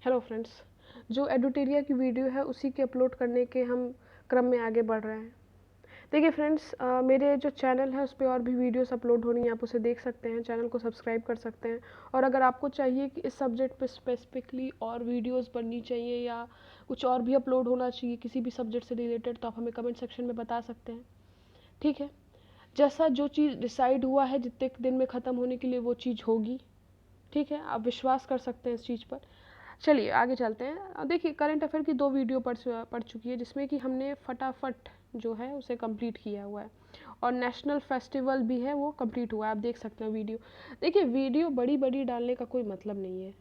Hello friends, जो एडुटेरिया की video है उसी के अपलोड करने के हम क्रम में आगे बढ़ रहे हैं। देखिए फ्रेंड्स, मेरे जो चैनल है उस पर और भी वीडियोस अपलोड होनी है, आप उसे देख सकते हैं, चैनल को सब्सक्राइब कर सकते हैं। और अगर आपको चाहिए कि इस सब्जेक्ट पे स्पेसिफिकली और वीडियोस बननी चाहिए या कुछ और भी अपलोड होना चाहिए किसी भी सब्जेक्ट से रिलेटेड, तो आप हमें कमेंट सेक्शन में बता सकते हैं। ठीक है, जैसा जो चीज़ डिसाइड हुआ है जितने दिन में ख़त्म होने के लिए वो चीज़ होगी। ठीक है, आप विश्वास कर सकते हैं इस चीज़ पर। चलिए आगे चलते हैं। देखिए, करंट अफेयर की 2 वीडियो पढ़ चुकी है, जिसमें कि हमने फटाफट जो है उसे कंप्लीट किया हुआ है, और नेशनल फेस्टिवल भी है वो कंप्लीट हुआ है, आप देख सकते हैं वीडियो। देखिए, वीडियो बड़ी बड़ी डालने का कोई मतलब नहीं है।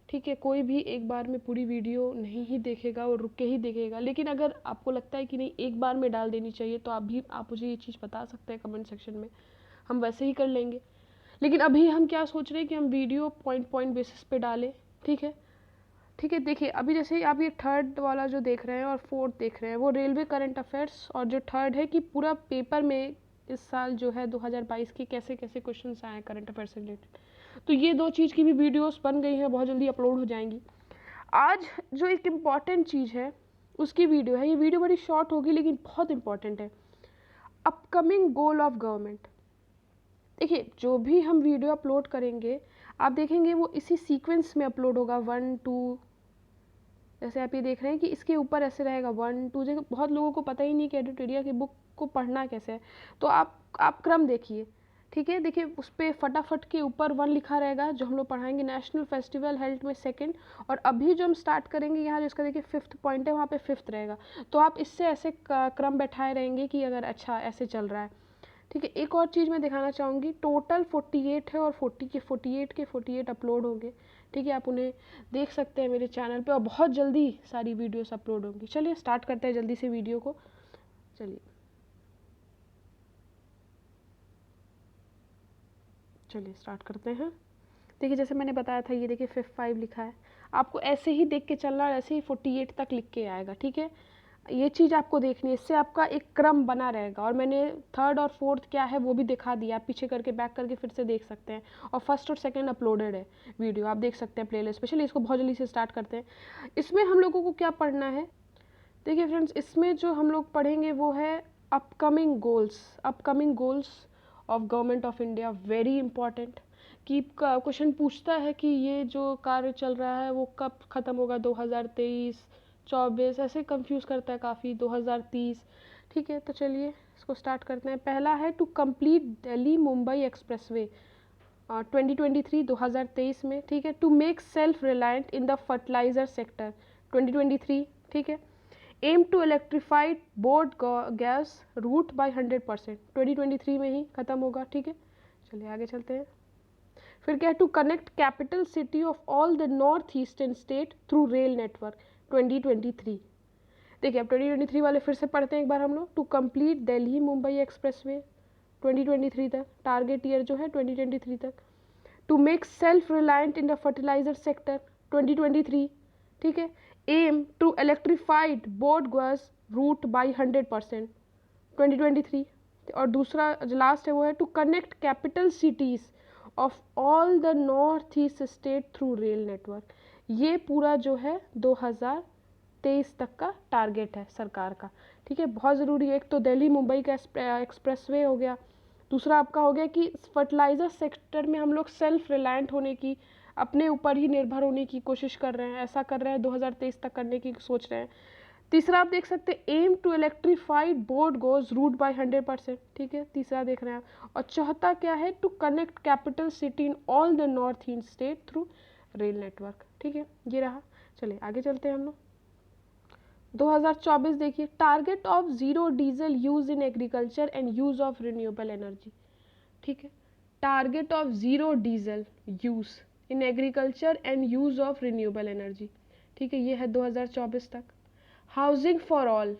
ठीक है, कोई भी एक बार में पूरी वीडियो नहीं ही देखेगा और रुक के ही देखेगा, लेकिन अगर आपको लगता है कि नहीं एक बार में डाल देनी चाहिए, तो आप मुझे ये चीज़ बता सकते हैं कमेंट सेक्शन में, हम वैसे ही कर लेंगे। लेकिन अभी हम क्या सोच रहे हैं कि हम वीडियो पॉइंट पॉइंट बेसिस पे डालें। ठीक है, ठीक है। देखिए, अभी जैसे आप ये थर्ड वाला जो देख रहे हैं और फोर्थ देख रहे हैं, वो रेलवे करंट अफेयर्स, और जो थर्ड है कि पूरा पेपर में इस साल जो है 2022 की कैसे कैसे क्वेश्चंस आए हैं करंट अफेयर से रिलेटेड। तो ये 2 चीज़ की भी वीडियोस बन गई हैं, बहुत जल्दी अपलोड हो जाएंगी। आज जो एक इम्पॉर्टेंट चीज़ है उसकी वीडियो है। ये वीडियो बड़ी शॉर्ट होगी लेकिन बहुत इंपॉर्टेंट है। Upcoming goal of government. देखिए, जो भी हम वीडियो अपलोड करेंगे, आप देखेंगे वो इसी सीक्वेंस में अपलोड होगा, 1 2। जैसे आप ये देख रहे हैं कि इसके ऊपर ऐसे रहेगा 1 2। जैसे बहुत लोगों को पता ही नहीं कि एडिटोरिया की बुक को पढ़ना कैसे है, तो आप क्रम देखिए। ठीक है, देखिए उस पर फटाफट के ऊपर 1 लिखा रहेगा, जो हम लोग पढ़ाएंगे नेशनल फेस्टिवल हेल्थ में 2nd, और अभी जो हम स्टार्ट करेंगे यहाँ जो इसका देखिए 5th पॉइंट है, वहाँ पे 5th रहेगा। तो आप इससे ऐसे क्रम बैठाए रहेंगे कि अगर अच्छा ऐसे चल रहा है। ठीक है, एक और चीज़ मैं दिखाना चाहूँगी, टोटल 48 है और 48 अपलोड होंगे। ठीक है, आप उन्हें देख सकते हैं मेरे चैनल पे, और बहुत जल्दी सारी वीडियोस अपलोड होंगी। चलिए स्टार्ट करते हैं जल्दी से वीडियो को। चलिए चलिए स्टार्ट करते हैं। देखिए, जैसे मैंने बताया था, ये देखिए 5 लिखा है, आपको ऐसे ही देख के चलना है, ऐसे ही 48 तक लिख के आएगा। ठीक है, ये चीज़ आपको देखनी है, इससे आपका एक क्रम बना रहेगा। और मैंने थर्ड और फोर्थ क्या है वो भी दिखा दिया, आप पीछे करके बैक करके फिर से देख सकते हैं। और फर्स्ट और सेकंड अपलोडेड है वीडियो, आप देख सकते हैं प्लेलिस्ट। स्पेशली इसको बहुत जल्दी से स्टार्ट करते हैं। इसमें हम लोगों को क्या पढ़ना है? देखिए फ्रेंड्स, इसमें जो हम लोग पढ़ेंगे वो है upcoming goals of government of India. Very important, कि क्वेश्चन पूछता है कि ये जो कार्य चल रहा है वो कब ख़त्म होगा, 2023 24, ऐसे कंफ्यूज करता है काफ़ी, 2030। ठीक है, तो चलिए इसको स्टार्ट करते हैं। पहला है to complete Delhi Mumbai expressway 2023 में। ठीक है, to make self reliant in the fertilizer sector 2023। ठीक है, aim to electrified broad gauge route by 100% 2023 में ही खत्म होगा। ठीक है, चलिए आगे चलते हैं। फिर क्या है, to connect capital city of all the north eastern state through rail network 2023। देखिए, अब 2023 वाले फिर से पढ़ते हैं एक बार हम लोग। To complete Delhi Mumbai expressway 2023 तक, टारगेट ईयर जो है 2023 तक। To make self reliant in the fertilizer sector 2023। ठीक है, aim to electrified broad gauge route by 100% 2023। और दूसरा जो लास्ट है वो है to connect capital cities of all the north east state through rail network. ये पूरा जो है 2023 तक का टारगेट है सरकार का। ठीक है, बहुत ज़रूरी है। एक तो दिल्ली मुंबई का एक्सप्रेसवे हो गया, दूसरा आपका हो गया कि फर्टिलाइज़र सेक्टर में हम लोग सेल्फ रिलायंट होने की, अपने ऊपर ही निर्भर होने की कोशिश कर रहे हैं, ऐसा कर रहे हैं 2023 तक करने की सोच रहे हैं। तीसरा आप देख सकते हैं, aim to electrified broad gauge route by 100%। ठीक है, तीसरा देख रहे हैं आप। और चौथा क्या है, to connect capital city in all the north east state through rail network. ठीक है, ये रहा। चलिए आगे चलते हैं हम लोग। 2024 देखिए, target of zero diesel use in agriculture and use of renewable energy. ठीक है, target of zero diesel use in agriculture and use of renewable energy. ठीक है, ये है 2024 तक। Housing for all,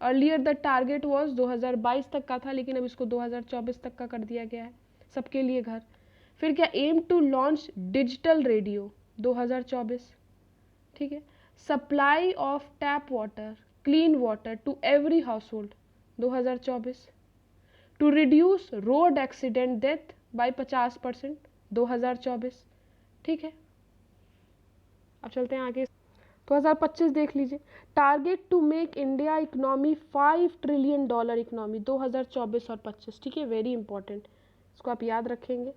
earlier the target was 2022 तक का था, लेकिन अब इसको 2024 तक का कर दिया गया है, सबके लिए घर। फिर क्या, aim to launch digital radio 2024। ठीक है, supply of tap water clean water to every household 2024। To reduce road accident death by 50% 2024। ठीक है, अब चलते हैं आगे। 2025 देख लीजिए, target to make India economy $5 trillion economy 2024 और 25, ठीक है, वेरी इंपॉर्टेंट, इसको आप याद रखेंगे।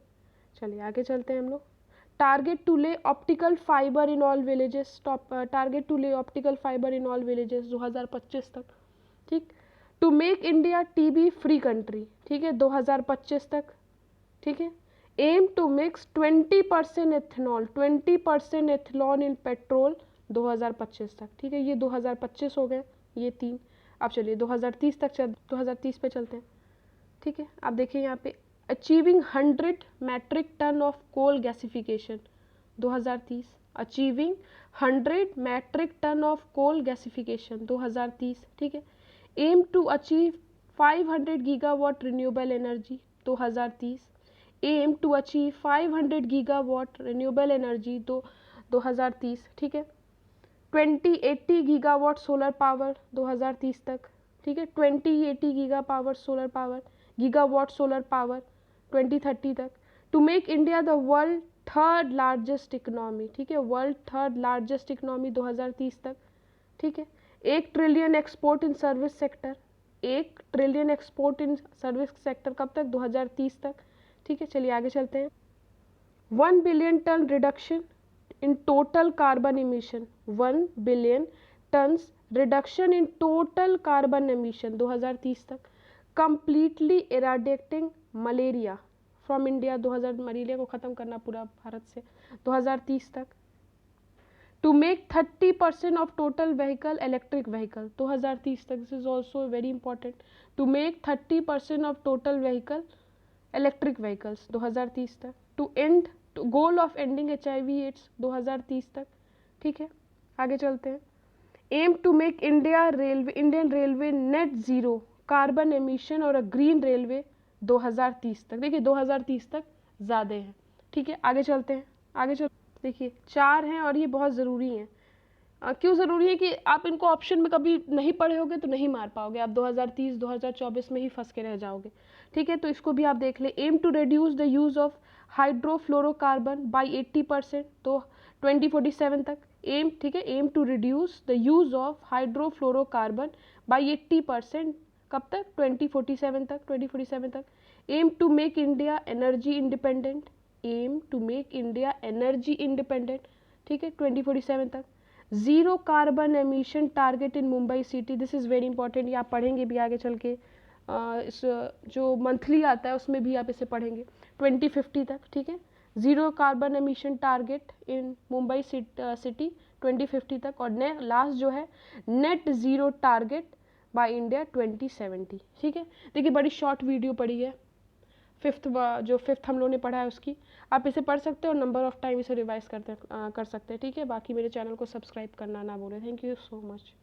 चलिए आगे चलते हैं हम लोग। Target to lay optical fibre in all villages, target to lay optical fibre in all villages 2025 तक, ठीक। To make India TB free country, ठीक है, 2025 तक, ठीक है। Aim to mix 20% ethanol, 20% ethanol in petrol 2025 तक, ठीक है। ये 2025 हो गए ये 3। अब चलिए 2030 पे चलते हैं, ठीक है। आप देखिए यहाँ पे achieving 100 metric ton of coal gasification 2030, achieving 100 metric ton of coal gasification 2030, ठीक है। Aim to achieve 500 gigawatt renewable energy 2030, aim to achieve 500 gigawatt renewable energy 2030, ठीक है। 2080 गीगावाट सोलर पावर 2030 तक, ठीक है। 2080 गीगावाट सोलर पावर 2030 तक। To make India the world third largest economy, ठीक है, वर्ल्ड थर्ड लार्जेस्ट इकोनॉमी 2030 तक, ठीक है। 1 trillion export in service sector, 1 trillion export in service sector कब तक? 2030 तक, ठीक है। चलिए आगे चलते हैं। 1 billion ton reduction in total carbon emission, 1 billion tons reduction in total carbon emission 2030 तक। Completely eradicating malaria from India, 2000 malaria को ख़त्म करना पूरा भारत से 2030 तक। To make 30% of total vehicle electric vehicle 2030 तक, this is also very important. To make 30% of total vehicle electric vehicles 2030 तक। To end goal of ending HIV AIDS 2030 तक, ठीक है। आगे चलते हैं। Aim to make Indian railway net zero carbon emission और a green railway 2030 तक। देखिए 2030 तक ज़्यादा है, ठीक है। आगे चलते हैं। देखिए 4 हैं और ये बहुत ज़रूरी हैं। क्यों ज़रूरी है कि आप इनको ऑप्शन में कभी नहीं पढ़े होगे तो नहीं मार पाओगे, आप 2030 2024 में ही फंस के रह जाओगे, ठीक है। तो इसको भी आप देख लें। Aim to reduce the use of hydrofluorocarbon by 80%, तो 2047 तक एम, ठीक है। Aim to reduce the use of hydrofluorocarbon by 80%, कब तक? 2047 तक। Aim to make India energy independent, aim to make India energy independent, ठीक है, 2047 तक। Zero carbon emission target in Mumbai city, this is very important, ये आप पढ़ेंगे भी आगे चल के, इस जो मंथली आता है उसमें भी आप इसे पढ़ेंगे 2050 तक, ठीक है। Zero carbon emission target in Mumbai city 2050 तक। और लास्ट जो है net zero target by India 2070, ठीक है। देखिए बड़ी शॉर्ट वीडियो पड़ी है, फिफ्थ हम लोगों ने पढ़ा है उसकी, आप इसे पढ़ सकते हो और नंबर ऑफ टाइम इसे रिवाइज कर सकते हैं, ठीक है। बाकी मेरे चैनल को सब्सक्राइब करना ना भूलें। Thank you so much.